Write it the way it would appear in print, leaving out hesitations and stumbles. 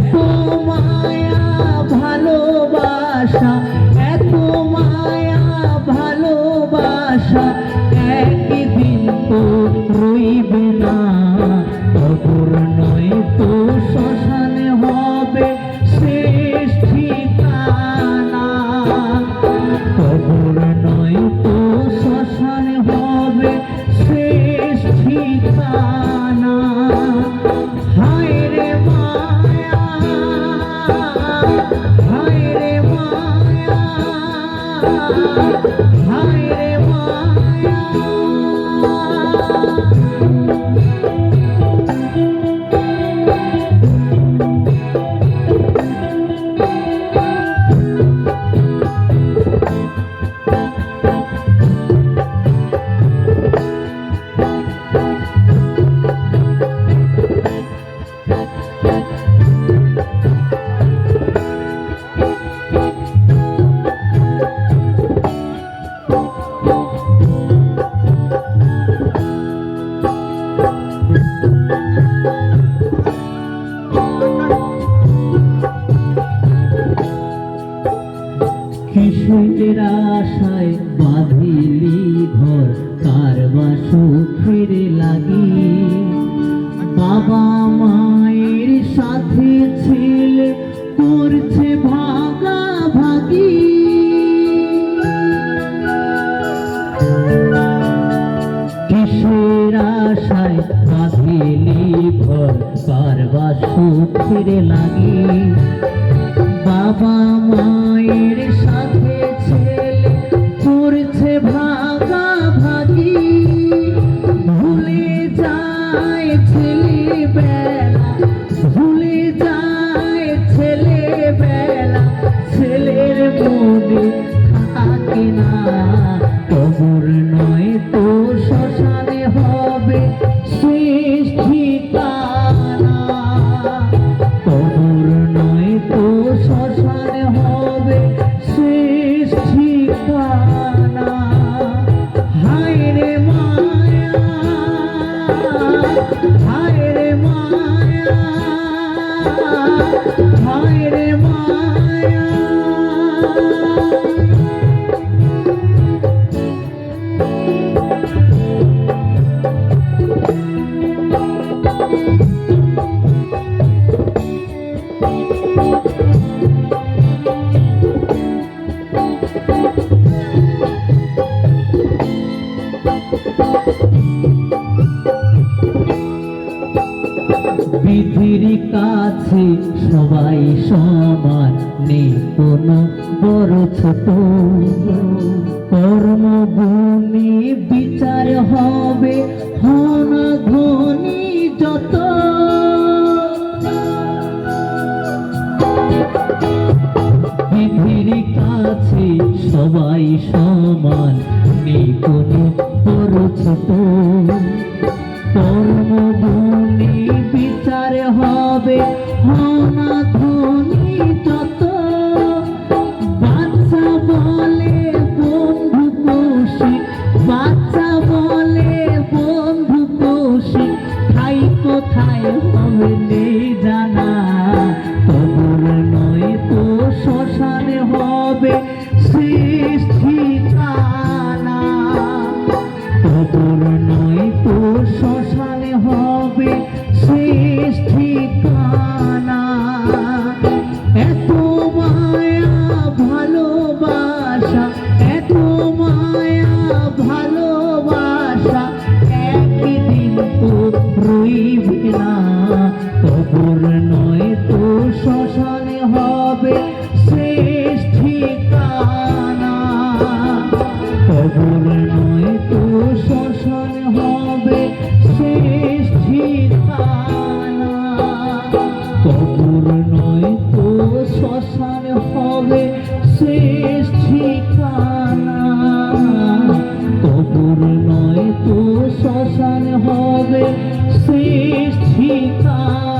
এত মায়া ভালোবাসা, এত মায়া ভালোবাসা একদিন তো রইবে না। কবর নয় তো শ্মশানে হবে শেষ ঠিকানা। কবর নয় তো শ্মশানে হবে শেষ ঠিকানা। হায় রে মায়া, হায় রে মায়া, হায় রে মায়া। কিশোরের আশায় বাঁধিলি ঘর, কার বা সুখের লাগি। বাবা মায়ের সাথে ছেলে করছে ভাগাভাগি। কিসের আশায় বাঁধিলি ঘর, কার বা সুখের লাগি। বাবা মায়ের সাথে ছেলে করছে ভাগাভাগি। ভুলে যায় ছেলেবেলা, ভুলে যায় ছেলেবেলা, ছেলের মনে থাকে না। কবর নয় তো শ্মশানে হবে শেষ ঠিকানা। কবর নয় তো শ্মশানে হবে শেষ ঠিকানা। হায় রে মায়া, হায় রে মায়া, হায় রে মায়া। বিধির কাছে সবাই সমান, নেই কোনো বড় ছোট। কর্মগুণে বিচার হবে ধনা ধনী যত। বিধির কাছে সবাই সমান, নেই কোনো বড় ছোট। কর্মগুণে বিচার হবে ধনা ধনী যত। বাচ্চা বলে বন্ধু কোষী, বাচ্চা বলে বন্ধু কোষী, ঠাই কোথায় হবে নেই জানা। কবর নয় তো শ্মশানে হবে শেষ ঠিকানা। কবর নয় তো শ্মশানে হবে শেষ ঠিকানা। এত মায়া ভালোবাসা, এত মায়া ভালোবাসা একদিন তো রইবে না। কবর নয় তো শ্মশানে হবে শেষ ঠিকানা। কবর নয় তো শ্মশানে হবে শেষ ঠিকানা। কবর নয় তো শ্মশানে হবে শেষ ঠিকানা। কবর নয় তো শ্মশানে হবে শেষ ঠিকানা।